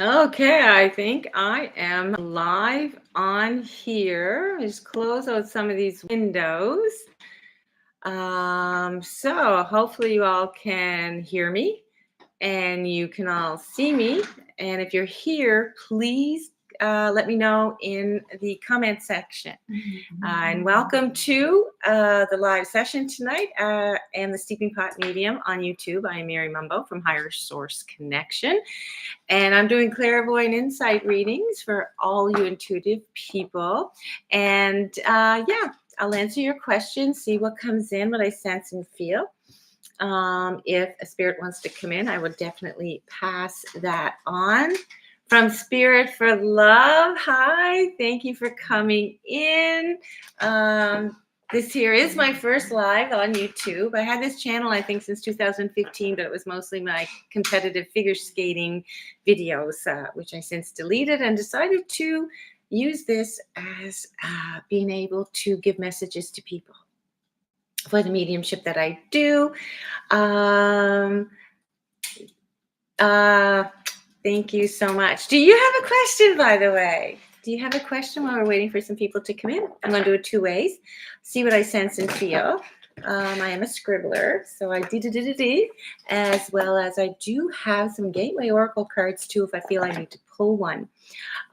Okay, I think I am live on here. Just close out some of these windows. So hopefully you all can hear me and you can all see me. And if you're here, please let me know in the comment section. And welcome to the live session tonight and the Steeping Pot Medium on YouTube. I am Mary Mumbo from Higher Source Connection. And I'm doing clairvoyant insight readings for all you intuitive people. And yeah, I'll answer your questions, see what comes in, what I sense and feel. If a spirit wants to come in, I will definitely pass that on. From Spirit for Love, hi, thank you for coming in. This here is my first live on YouTube. I had this channel, I think, since 2015, but it was mostly my competitive figure skating videos, which I since deleted and decided to use this as being able to give messages to people for the mediumship that I do. Um, uh, Thank you so much. Do you have a question, by the way? Do you have a question while we're waiting for some people to come in? I'm going to do it two ways. See what I sense and feel. I am a scribbler, so I dee, as well as I do have some Gateway Oracle cards too if I feel I need to pull one.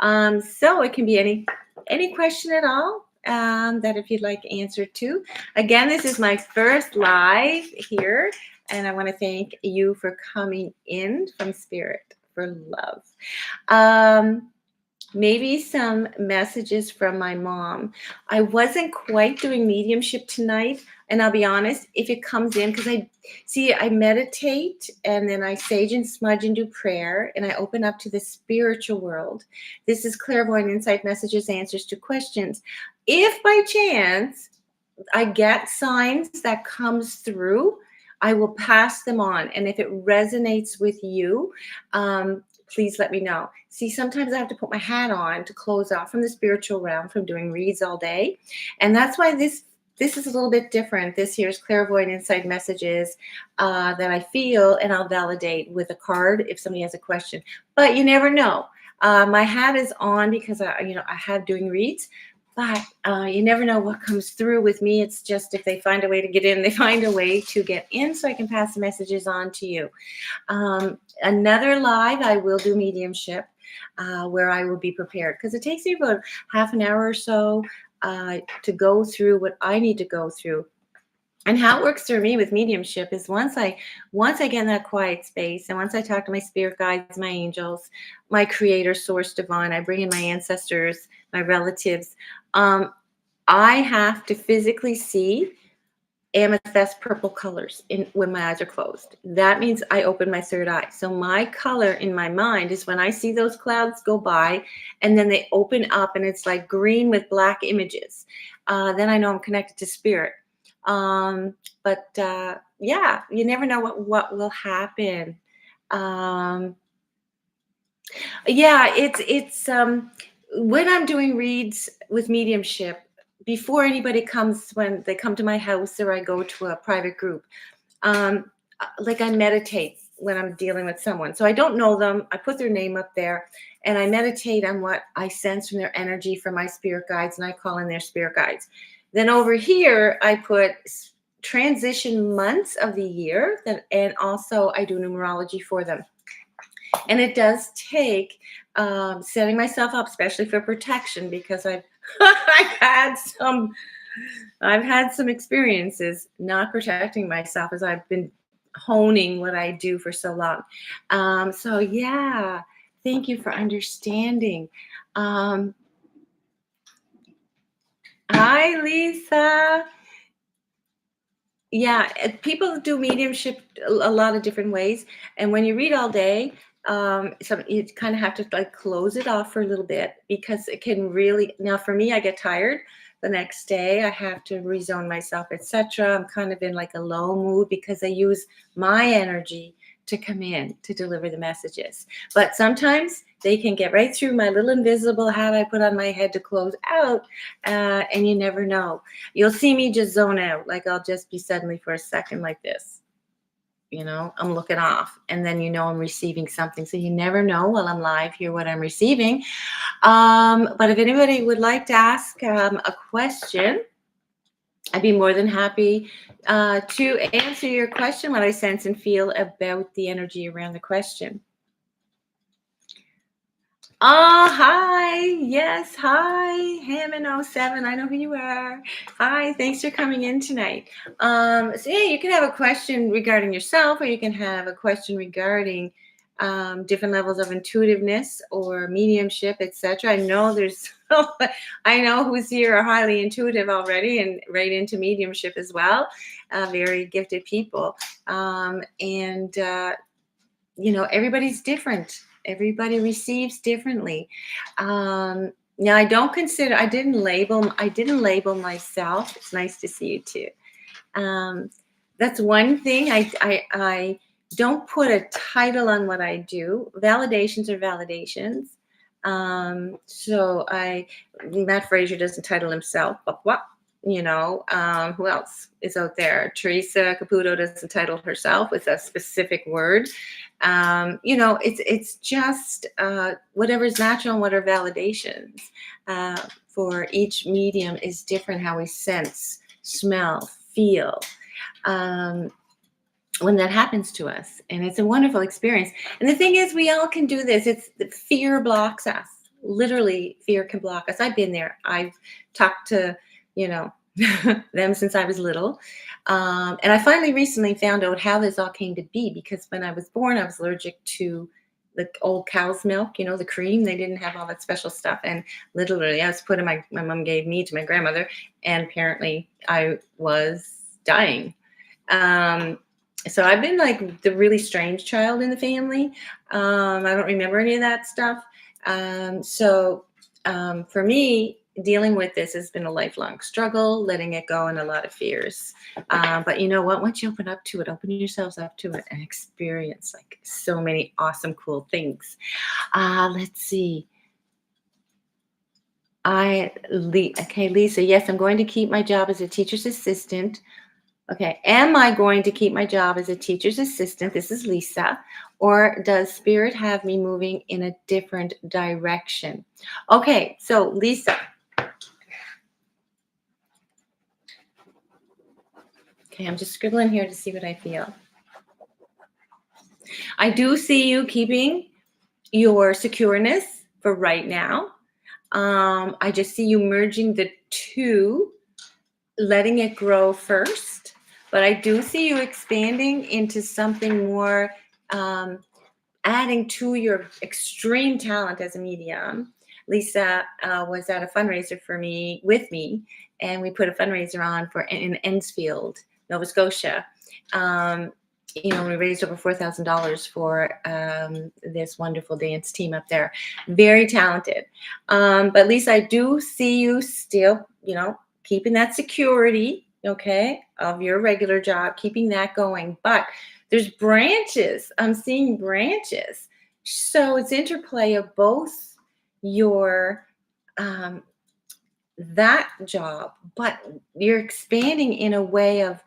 So it can be any question at all that if you'd like answered to. Again, this is my first live here, and I want to thank you for coming in from Spirit for Love. Maybe some messages from my mom. I wasn't quite doing mediumship tonight, and I'll be honest, if it comes in, because I meditate and then I sage and smudge and do prayer, and I open up to the spiritual world. This is clairvoyant insight messages, answers to questions. If by chance I get signs that comes through, I will pass them on. And if it resonates with you, please let me know. See, sometimes I have to put my hat on to close off from the spiritual realm from doing reads all day. And that's why this is a little bit different. This here's clairvoyant insight messages that I feel, and I'll validate with a card if somebody has a question. But you never know. My hat is on because I have doing reads. But you never know what comes through with me. It's just if they find a way to get in, they find a way to get in so I can pass the messages on to you. Another live, I will do mediumship where I will be prepared because it takes me about half an hour or so to go through what I need to go through. And how it works for me with mediumship is once I get in that quiet space and once I talk to my spirit guides, my angels, my creator, source divine, I bring in my ancestors, my relatives, I have to physically see amethyst purple colors when my eyes are closed. That means I open my third eye. So my color in my mind is when I see those clouds go by and then they open up and it's like green with black images. Then I know I'm connected to spirit. Yeah, you never know what will happen. Yeah, it's when I'm doing reads with mediumship, before anybody comes, when they come to my house or I go to a private group, like I meditate when I'm dealing with someone. So I don't know them. I put their name up there and I meditate on what I sense from their energy from my spirit guides, and I call in their spirit guides. Then over here, I put transition months of the year, and also I do numerology for them. And it does take setting myself up, especially for protection, because I've I've had some experiences not protecting myself as I've been honing what I do for so long. So yeah, thank you for understanding. Hi, Lisa. Yeah, people do mediumship a lot of different ways, and when you read all day, you kind of have to like close it off for a little bit because it can really. Now, for me, I get tired the next day. I have to rezone myself, etc. I'm kind of in like a low mood because I use my energy to come in to deliver the messages. But sometimes they can get right through my little invisible hat I put on my head to close out, and you never know. You'll see me just zone out, like I'll just be suddenly for a second like this. I'm looking off, and then I'm receiving something. So you never know while I'm live here what I'm receiving. But if anybody would like to ask a question, I'd be more than happy to answer your question, what I sense and feel about the energy around the question. Oh, hi. Yes, hi. Hammond07. I know who you are. Hi, thanks for coming in tonight. So yeah, you can have a question regarding yourself, or you can have a question regarding different levels of intuitiveness or mediumship, etc. I know I know who's here are highly intuitive already and right into mediumship as well. Very gifted people. Everybody's different. Everybody receives differently. Now, I didn't label myself. It's nice to see you too. That's one thing. I don't put a title on what I do. Validations are validations. Matt Frazier doesn't title himself, but what? Who else is out there? Teresa Caputo doesn't title herself with a specific word. It's just whatever's natural and what are validations. For each medium is different how we sense, smell, feel. When that happens to us, and it's a wonderful experience. And the thing is, we all can do this. It's the fear blocks us. Literally, fear can block us. I've been there. I've talked to, them since I was little. And I finally recently found out how this all came to be, because when I was born, I was allergic to the old cow's milk, the cream. They didn't have all that special stuff. And literally, I was put in my mom gave me to my grandmother, and apparently I was dying. So I've been like the really strange child in the family. I don't remember any of that stuff. For me, dealing with this has been a lifelong struggle, letting it go, and a lot of fears. But you know what? Once you open yourselves up to it and experience like so many awesome, cool things. Let's see. Okay, Lisa, yes, I'm going to keep my job as a teacher's assistant. Okay, am I going to keep my job as a teacher's assistant? This is Lisa. Or does Spirit have me moving in a different direction? Okay, so Lisa. Okay, I'm just scribbling here to see what I feel. I do see you keeping your secureness for right now. I just see you merging the two, letting it grow first. But I do see you expanding into something more, adding to your extreme talent as a medium. Lisa was at a fundraiser with me, and we put a fundraiser on in Ensfield, Nova Scotia. We raised over $4,000 for this wonderful dance team up there. Very talented. But Lisa, I do see you still, keeping that security, okay, of your regular job, keeping that going. But there's branches. I'm seeing branches. So it's interplay of both your that job, but you're expanding in a way of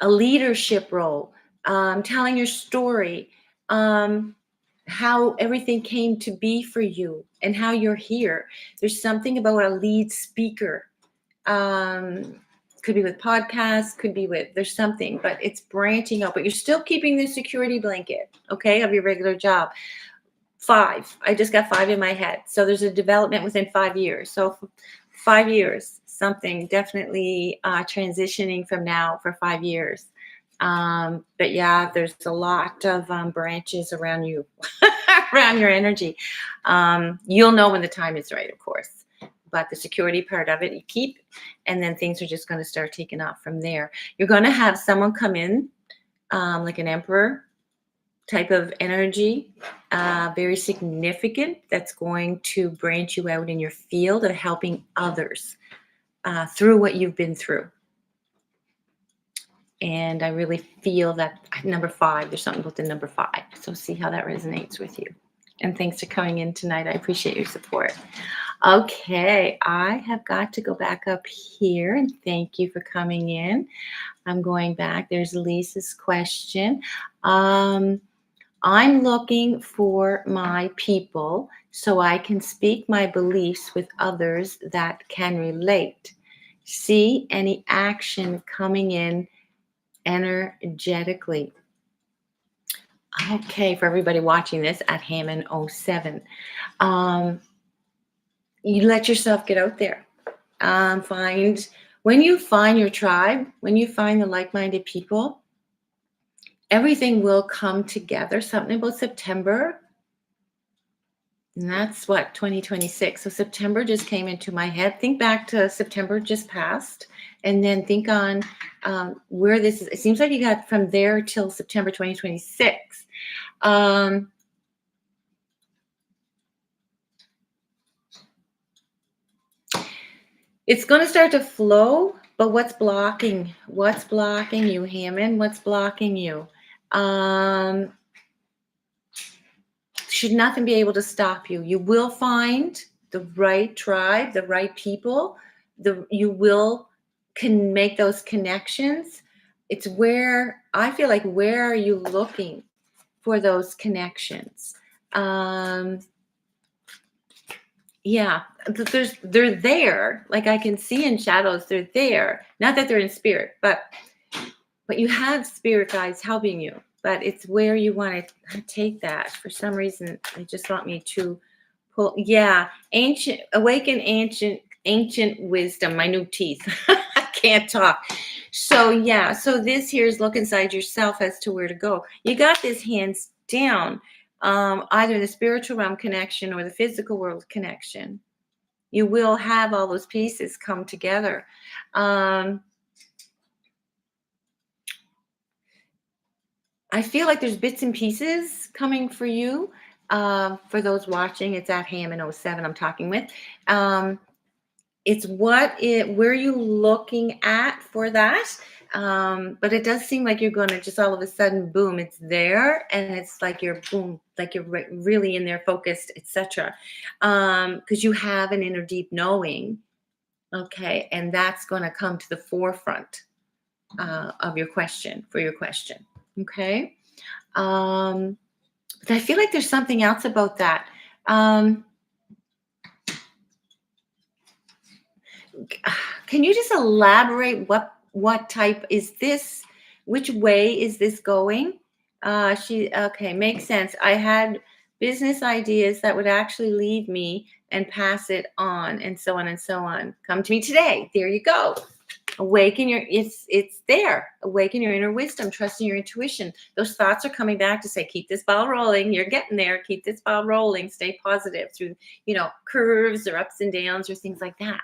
a leadership role, telling your story, how everything came to be for you and how you're here. There's something about a lead speaker. Could be with podcasts, there's something, but it's branching out, but you're still keeping the security blanket, okay, of your regular job. 5. I just got 5 in my head. So there's a development within 5 years. So 5 years, something definitely transitioning from now for 5 years. But yeah, there's a lot of branches around you, around your energy. You'll know when the time is right, of course. But the security part of it, you keep, and then things are just going to start taking off from there. You're going to have someone come in, like an emperor type of energy, very significant, that's going to branch you out in your field of helping others through what you've been through. And I really feel that number 5, there's something about the number 5. So see how that resonates with you. And thanks for coming in tonight. I appreciate your support. Okay, I have got to go back up here and thank you for coming in. I'm going back. There's Lisa's question. Um, I'm looking for my people so I can speak my beliefs with others that can relate. See any action coming in energetically. Okay, for everybody watching this at Hammond07. Um, you let yourself get out there. Find when you find your tribe, when you find the like-minded people, everything will come together. Something about September, and that's what 2026. So September just came into my head. Think back to September just passed, and then think on where this is. It seems like you got from there till September 2026. It's going to start to flow, but what's blocking? What's blocking you, Hammond? What's blocking you? Should nothing be able to stop you? You will find the right tribe, the right people. You will can make those connections. It's where I feel like, where are you looking for those connections? Yeah, they're there. Like I can see in shadows, they're there. Not that they're in spirit, but you have spirit guides helping you. But it's where you want to take that. For some reason, they just want me to pull. Yeah, ancient wisdom. My new teeth. I can't talk. So yeah, so this here is look inside yourself as to where to go. You got this hands down. Either the spiritual realm connection or the physical world connection. You will have all those pieces come together. I feel like there's bits and pieces coming for you. For those watching, it's at Hammond07 I'm talking with. It's where are you looking at for that? But it does seem like you're going to just all of a sudden, boom, it's there. And it's like you're boom, like you're really in there focused, etc. Because you have an inner deep knowing. Okay. And that's going to come to the forefront of your question, for your question. Okay. But I feel like there's something else about that. Can you just elaborate what type is this? Which way is this going? Okay, makes sense. I had business ideas that would actually leave me and pass it on, and so on and so on. Come to me today. There you go. Awaken your it's there. Awaken your inner wisdom, trust in your intuition. Those thoughts are coming back to say, keep this ball rolling. You're getting there. Keep this ball rolling. Stay positive through, curves or ups and downs or things like that.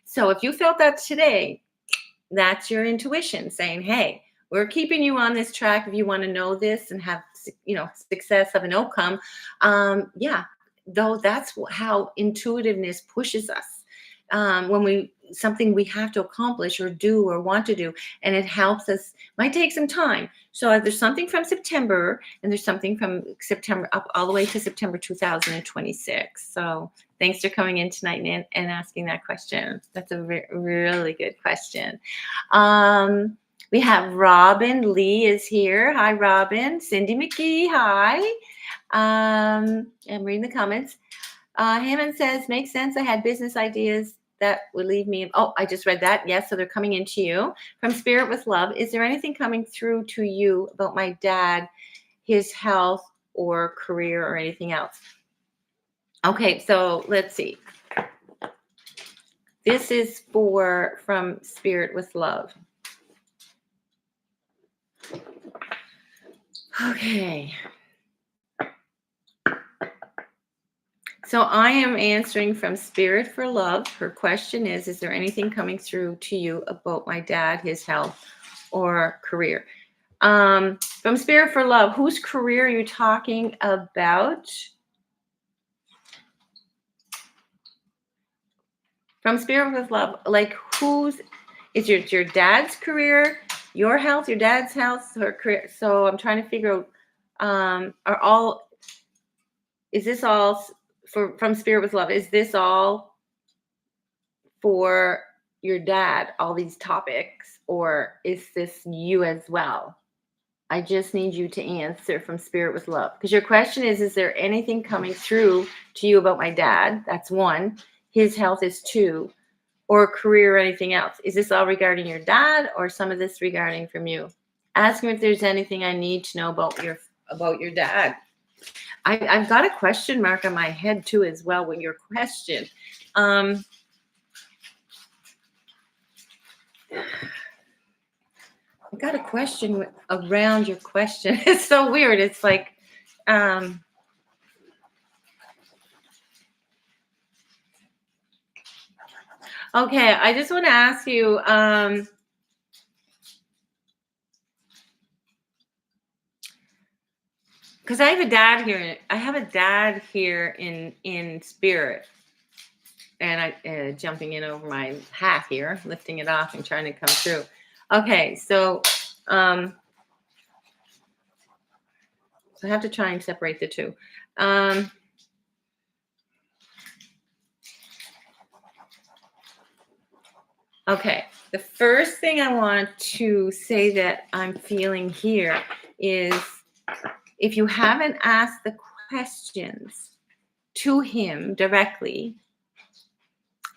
So if you felt that today, that's your intuition saying, hey, we're keeping you on this track. If you want to know this and have, success of an outcome, though that's how intuitiveness pushes us. When something we have to accomplish or do or want to do, and it helps us, might take some time. So there's something from September, and there's something from September up all the way to September 2026. So thanks for coming in tonight and asking that question. That's a really good question. We have Robin Lee is here. Hi, Robin. Cindy McGee, hi. I'm reading the comments. Hammond says, makes sense. I had business ideas that would leave me. Oh, I just read that. Yes, so they're coming into you. From Spirit with Love, is there anything coming through to you about my dad, his health or career or anything else? Okay, so let's see. This is from Spirit with Love. Okay. So I am answering from Spirit for Love. Her question is there anything coming through to you about my dad, his health, or career? From Spirit for Love, whose career are you talking about? From Spirit with Love, like is your dad's career, your health, your dad's health, or career? So I'm trying to figure out, is this all from Spirit with Love? Is this all for your dad, all these topics, or is this you as well? I just need you to answer from Spirit with Love. Because your question is there anything coming through to you about my dad? That's one. His health is two. Or career or anything else. Is this all regarding your dad or some of this regarding from you? Ask him if there's anything I need to know about your dad. I've got a question mark on my head too as well with your question. I've got a question around your question. It's so weird. It's like, okay, I just want to ask you, because I have a dad here. I have a dad here in spirit, and I jumping in over my hat here, lifting it off and trying to come through. Okay, so I have to try and separate the two. Okay, the first thing I want to say that I'm feeling here is if you haven't asked the questions to him directly,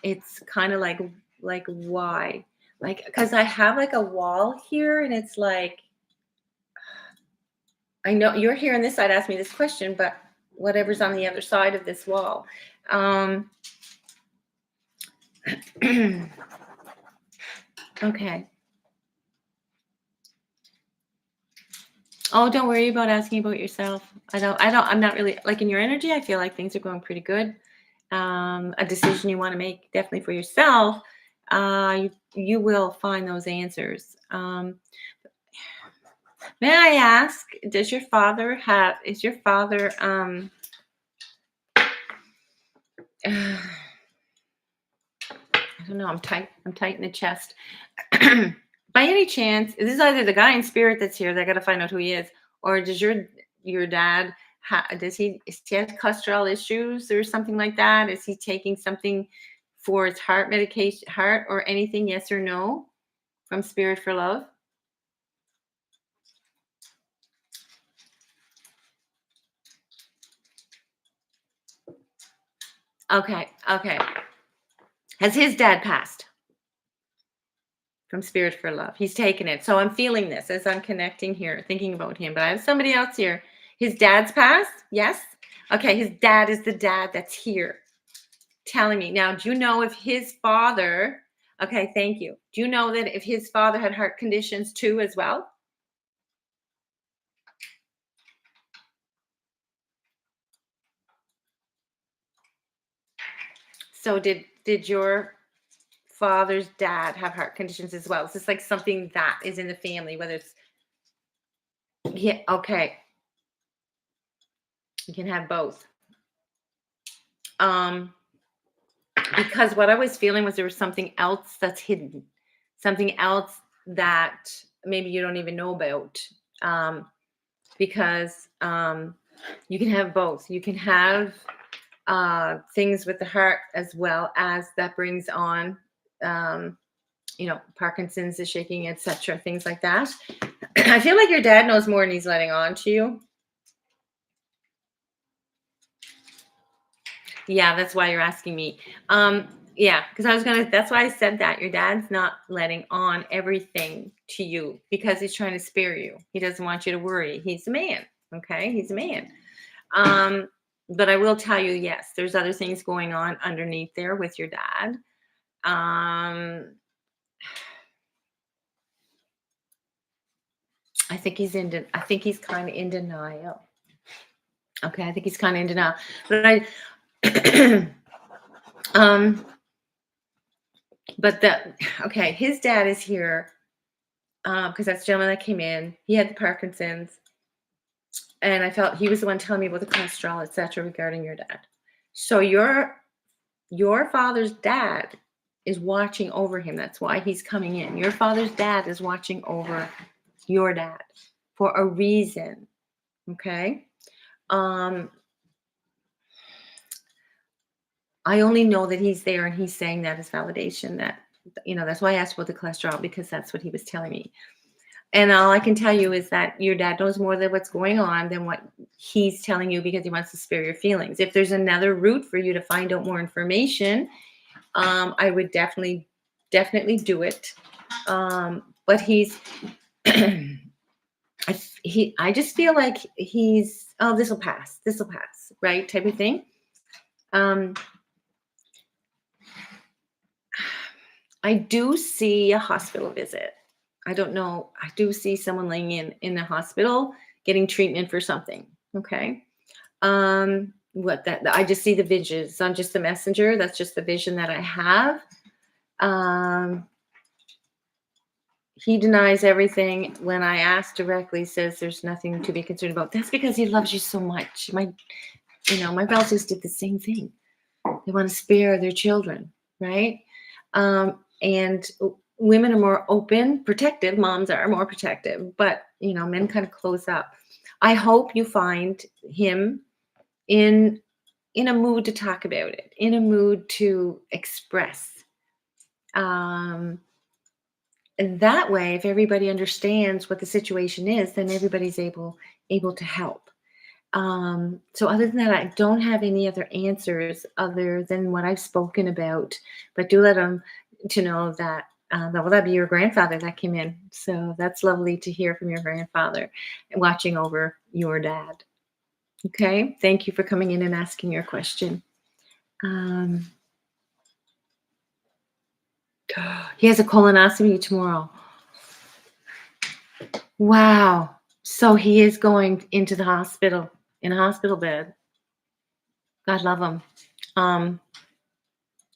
it's kind of like why? Like, because I have like a wall here, and it's like, I know you're here on this side, ask me this question, but whatever's on the other side of this wall. Okay. Oh, don't worry about asking about yourself. I'm not really, like, in your energy, I feel like things are going pretty good. A decision you want to make definitely for yourself, you will find those answers. May I ask, is your father, I don't know, I'm tight in the chest. By any chance, this is either the guy in spirit that's here, I got to find out who he is, or does your dad, does he have cholesterol issues or something like that? Is he taking something for his heart or anything? Yes or no? From Spirit for Love. Okay. Has his dad passed? From Spirit for Love. He's taken it. So I'm feeling this as I'm connecting here, thinking about him. But I have somebody else here. His dad's passed? Yes? Okay, his dad is the dad that's here telling me. Now, do you know if his father, okay, thank you. Do you know that if his father had heart conditions too as well? So did your father's dad have heart conditions as well? Is this like something that is in the family, whether it's, yeah, okay. You can have both. Because what I was feeling was there was something else that's hidden, something else that maybe you don't even know about. Because you can have both. You can have things with the heart as well as that brings on, Parkinson's, the shaking, etc., things like that. I feel like your dad knows more than he's letting on to you. Yeah, that's why you're asking me. Yeah, because that's why I said that. Your dad's not letting on everything to you because he's trying to spare you. He doesn't want you to worry. He's a man. Okay, he's a man. But I will tell you, yes, there's other things going on underneath there with your dad. I think he's kind of in denial. Okay, I think he's kind of in denial. But his dad is here because that's the gentleman that came in. He had the Parkinson's, and I felt he was the one telling me about the cholesterol, etc., regarding your dad. So your father's dad is watching over him. That's why he's coming in. Your father's dad is watching over your dad for a reason. Okay. I only know that he's there and he's saying that as validation that, that's why I asked about the cholesterol, because that's what he was telling me. And all I can tell you is that your dad knows more than what's going on than what he's telling you, because he wants to spare your feelings. If there's another route for you to find out more information, I would definitely do it. But I just feel like he's, oh, this will pass, right? Type of thing. I do see a hospital visit. I don't know. I do see someone laying in the hospital getting treatment for something. Okay. What that I just see the visions. I'm just the messenger. That's just the vision that I have. He denies everything. When I ask directly, says there's nothing to be concerned about. That's because he loves you so much. My relatives did the same thing. They want to spare their children, right? And women are more open, protective. Moms are more protective, but men kind of close up. I hope you find him in a mood to talk about it, in a mood to express. And that way, if everybody understands what the situation is, then everybody's able to help. So other than that, I don't have any other answers other than what I've spoken about. But do let them to know that that'd be your grandfather that came in. So that's lovely to hear from your grandfather and watching over your dad. Okay, thank you for coming in and asking your question. He has a colonoscopy tomorrow. Wow. So he is going into the hospital, in a hospital bed. God love him.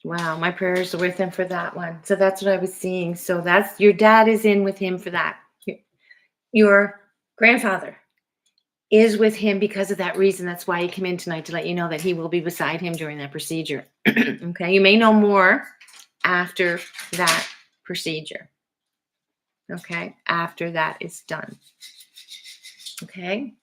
Wow, my prayers are with him for that one. So that's what I was seeing. So that's your dad is in with him for that. Your grandfather is with him because of that reason. That's why he came in tonight, to let you know that he will be beside him during that procedure. Okay, you may know more after that procedure. Okay, after that is done. Okay.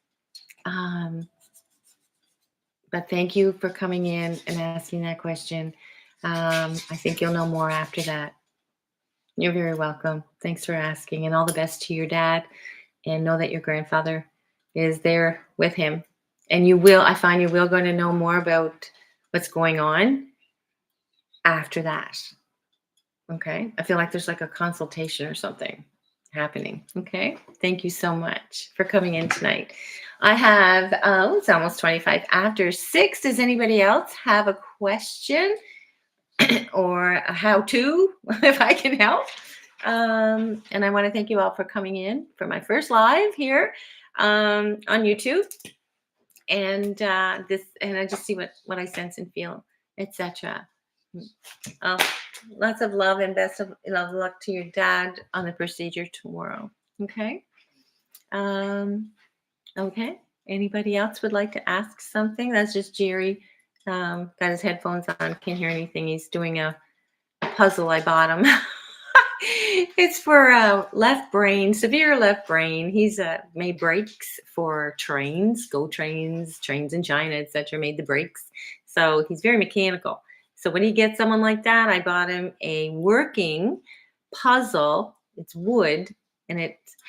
But thank you for coming in and asking that question. I think you'll know more after that. You're very welcome. Thanks for asking, and all the best to your dad. And know that your grandfather is there with him. And I find you will going to know more about what's going on after that. Okay. I feel like there's like a consultation or something happening. Okay. Thank you so much for coming in tonight. I have, it's almost 25 after 6. Does anybody else have a question or a how-to, if I can help? And I want to thank you all for coming in for my first live here on YouTube. And and I just see what I sense and feel, etc. Lots of love and best of luck to your dad on the procedure tomorrow. Okay. Okay. Anybody else would like to ask something? That's just Jerry. Got his headphones on. Can't hear anything. He's doing a puzzle I bought him. It's for left brain, severe left brain. He's made brakes for trains, trains in China, etc. Made the brakes. So he's very mechanical. So when he gets someone like that, I bought him a working puzzle. It's wood, and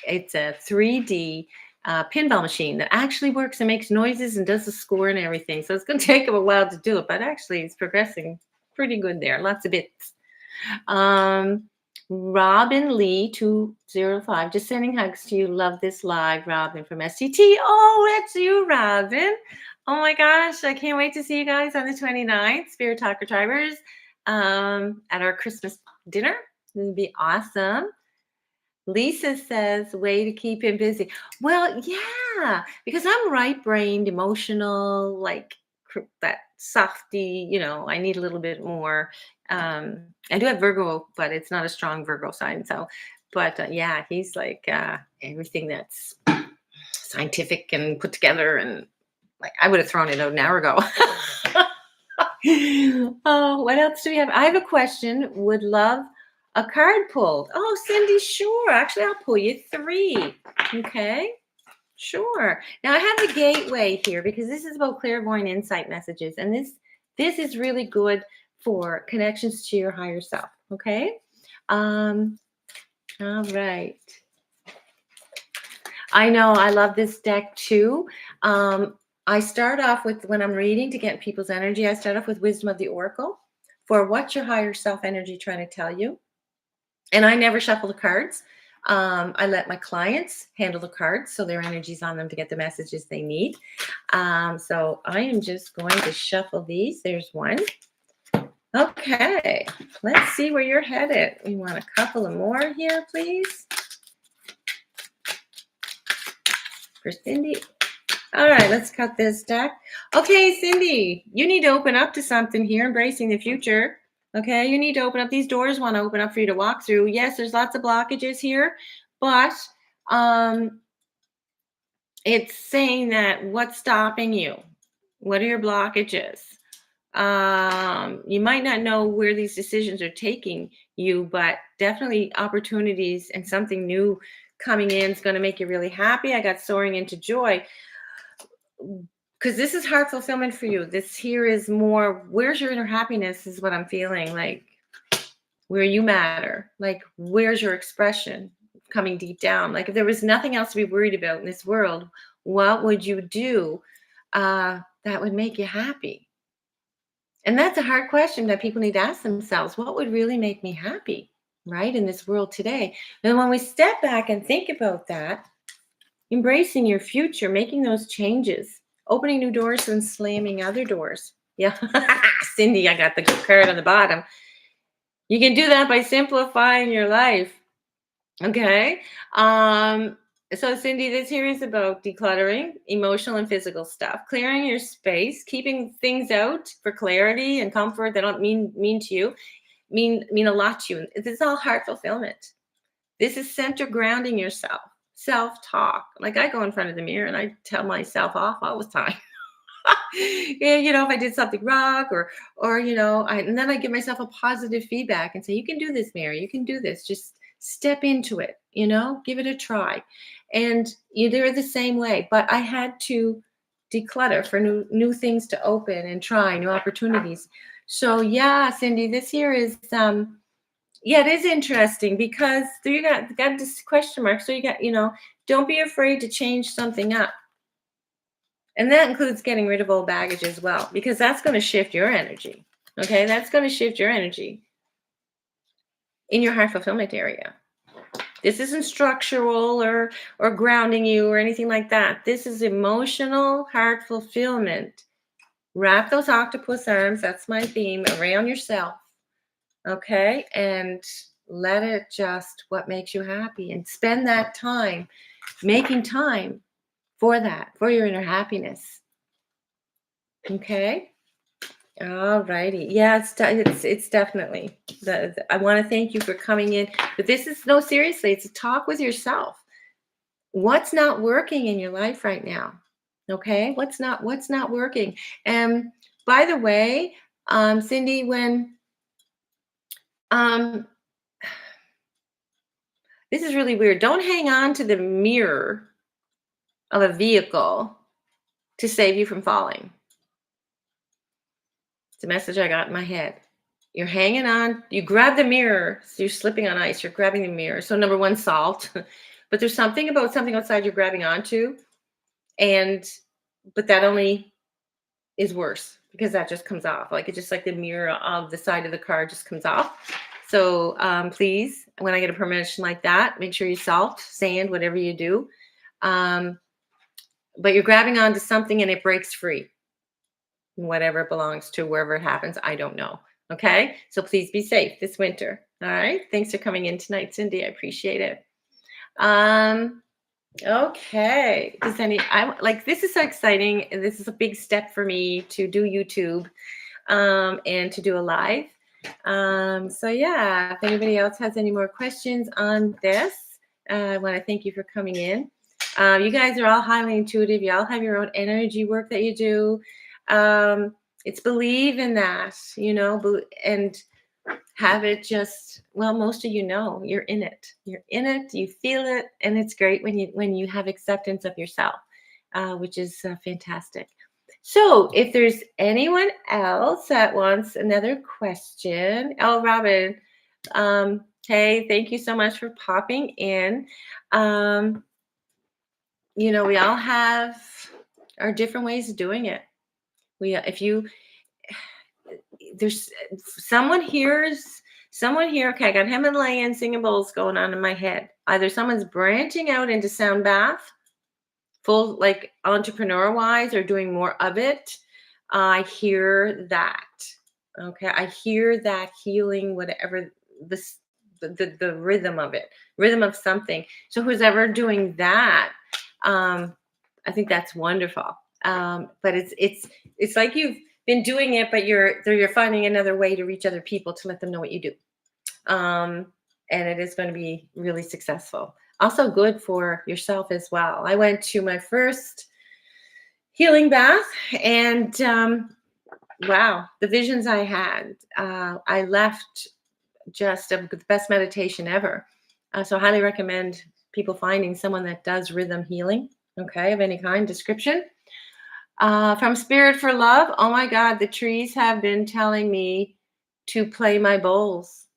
it's a 3D pinball machine that actually works and makes noises and does the score and everything. So it's going to take him a while to do it, but actually it's progressing pretty good there. Lots of bits. Robin Lee 205, just sending hugs to you. Love this live, Robin from STT. Oh, it's you, Robin. Oh my gosh, I can't wait to see you guys on the 29th, Spirit Talker Tribers, at our Christmas dinner. It would be awesome. Lisa says, way to keep him busy. Well, yeah, because I'm right-brained, emotional, like that softy, I need a little bit more. I do have Virgo, but it's not a strong Virgo sign. So, but yeah, he's like everything that's scientific and put together, and like I would have thrown it out an hour ago. Oh, what else do we have? I have a question. Would love a card pulled. Oh, Cindy, sure. Actually, I'll pull you 3. Okay. Sure. Now I have the gateway here because this is about clairvoyant insight messages, and this This is really good for connections to your higher self. Okay. Um, all right. I know I love this deck too. I start off with, when I'm reading to get people's energy, I start off with Wisdom of the Oracle for what's your higher self energy trying to tell you. And I never shuffle the cards. I let my clients handle the cards so their energy's on them to get the messages they need. So I am just going to shuffle these. There's one. Okay, let's see where you're headed. We want a couple of more here, please. For Cindy. All right, let's cut this deck. Okay, Cindy, you need to open up to something here, embracing the future. Okay, you need to open up. These doors want to open up for you to walk through. Yes, there's lots of blockages here, but it's saying that what's stopping you? What are your blockages? You might not know where these decisions are taking you, but definitely opportunities and something new coming in is going to make you really happy. I got soaring into joy, because this is heart fulfillment for you. This here is more, where's your inner happiness is what I'm feeling, like where you matter, like where's your expression coming deep down. Like if there was nothing else to be worried about in this world, what would you do that would make you happy? And that's a hard question that people need to ask themselves. What would really make me happy, right, in this world today? And when we step back and think about that, embracing your future, making those changes, opening new doors and slamming other doors. Yeah. Cindy, I got the card on the bottom. You can do that by simplifying your life. Okay. So Cindy, this here is about decluttering emotional and physical stuff, clearing your space, keeping things out for clarity and comfort that don't mean to you, mean a lot to you. This is all heart fulfillment. This is center grounding yourself, self-talk. Like I go in front of the mirror and I tell myself off all the time. Yeah, if I did something wrong or and then I give myself a positive feedback and say, you can do this, Mary, you can do this. Just step into it, give it a try. And they're the same way. But I had to declutter for new things to open and try new opportunities. So yeah, Cindy, this here is yeah, it is interesting because you got this question mark. So you got, don't be afraid to change something up. And that includes getting rid of old baggage as well, because that's going to shift your energy. Okay, that's going to shift your energy in your heart fulfillment area. This isn't structural or grounding you or anything like that. This is emotional heart fulfillment. Wrap those octopus arms, that's my theme, around yourself. Okay, and let it just what makes you happy, and spend that time making time for that, for your inner happiness. Okay. All righty. Yeah, it's definitely I want to thank you for coming in. But this is no, seriously, it's a talk with yourself. What's not working in your life right now? Okay, what's not working? And by the way, Cindy, when this is really weird. Don't hang on to the mirror of a vehicle to save you from falling. It's a message I got in my head. You're hanging on, you grab the mirror, so you're slipping on ice, you're grabbing the mirror. So number one, salt. But there's something about something outside you're grabbing onto, but that only is worse because that just comes off. Like it's just like the mirror of the side of the car just comes off. So please, when I get a permission like that, make sure you salt, sand, whatever you do. But you're grabbing onto something and it breaks free. Whatever it belongs to, wherever it happens, I don't know. Okay, so please be safe this winter. All right, thanks for coming in tonight, Cindy. I appreciate it. Okay, this is so exciting. This is a big step for me to do YouTube and to do a live. So yeah, if anybody else has any more questions on this, I want to thank you for coming in. You guys are all highly intuitive. You all have your own energy work that you do. It's believe in that, and have it just, well, most of you're in it. You're in it, you feel it, and it's great when you have acceptance of yourself, which is fantastic. So if there's anyone else that wants another question, oh, Robin, hey, thank you so much for popping in. Um, we all have our different ways of doing it. If you, there's someone here. Okay, I got Himalayan singing bowls going on in my head. Either someone's branching out into sound bath, full like entrepreneur wise, or doing more of it. I hear that. Okay, I hear that healing, whatever this the rhythm of it, rhythm of something. So who's ever doing that, I think that's wonderful. But it's like you've been doing it, but you're finding another way to reach other people to let them know what you do. Um, and it is going to be really successful. Also good for yourself as well. I went to my first healing bath, and wow, the visions I had. I left just the best meditation ever. So I highly recommend people finding someone that does rhythm healing, okay, of any kind, description. From Spirit for Love, oh my God, the trees have been telling me to play my bowls.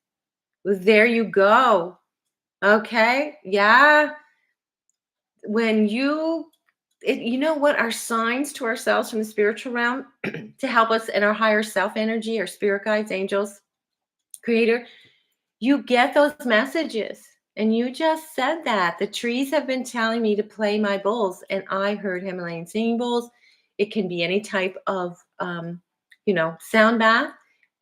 There you go. Okay. Yeah. When you know what, our signs to ourselves from the spiritual realm to help us in our higher self energy, our spirit guides, angels, creator, you get those messages. And you just said that the trees have been telling me to play my bowls, and I heard Himalayan singing bowls. It can be any type of, sound bath.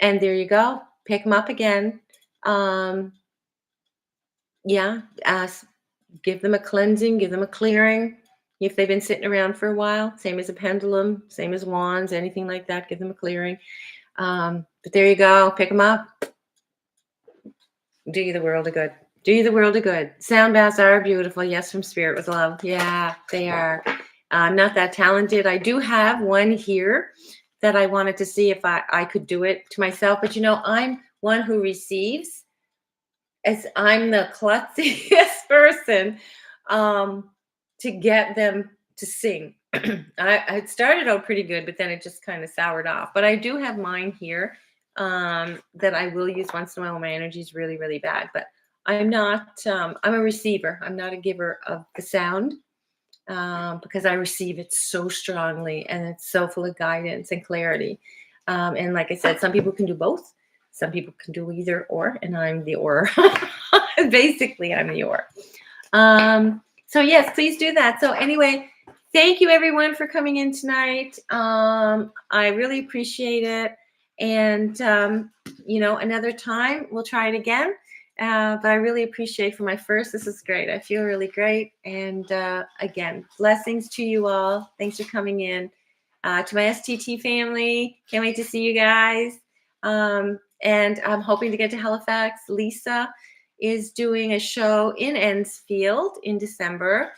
And there you go. Pick them up again. Um, yeah. Give them a cleansing, give them a clearing. If they've been sitting around for a while, same as a pendulum, same as wands, anything like that, give them a clearing. But there you go. Pick them up. Do you the world of good. Do you the world of good. Sound baths are beautiful. Yes, from Spirit with Love. Yeah, they are. I'm not that talented. I do have one here that I wanted to see if I could do it to myself. But I'm one who receives, as I'm the klutziest person to get them to sing. I started out pretty good, but then it just kind of soured off. But I do have mine here that I will use once in a while when my energy is really, really bad. But I'm not, I'm a receiver. I'm not a giver of the sound because I receive it so strongly, and it's so full of guidance and clarity. And like I said, some people can do both. Some people can do either or, and I'm the or. Basically, I'm the or. So yes, please do that. So anyway, thank you everyone for coming in tonight. I really appreciate it. And another time we'll try it again. But I really appreciate for my first. This is great. I feel really great. And again, blessings to you all. Thanks for coming in. To my STT family, can't wait to see you guys. And I'm hoping to get to Halifax. Lisa is doing a show in Ennsfield in December.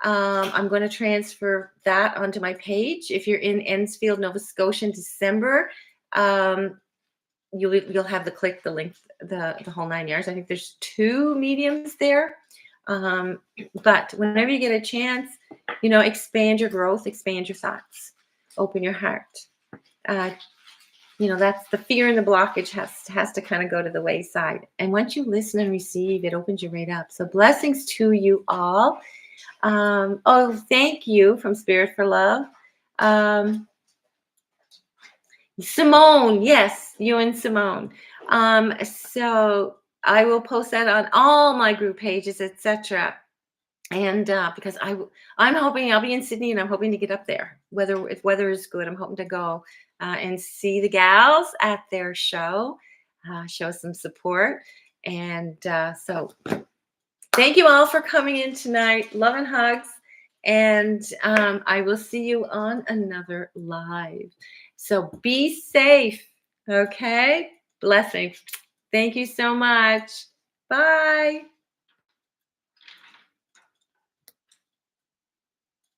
I'm going to transfer that onto my page. If you're in Ennsfield, Nova Scotia in December, you'll have the link, the whole 9 yards. I think there's 2 mediums there. But whenever you get a chance, expand your growth, expand your thoughts, open your heart. That's the fear and the blockage has to kind of go to the wayside. And once you listen and receive, it opens you right up. So blessings to you all. Thank you from Spirit for Love. Simone, yes, you and Simone. So I will post that on all my group pages, etc. And because I'm hoping I'll be in Sydney, and I'm hoping to get up there. If weather is good, I'm hoping to go and see the gals at their show, show some support. And so thank you all for coming in tonight. Love and hugs. And I will see you on another live. So be safe. Okay. Blessings. Thank you so much. Bye.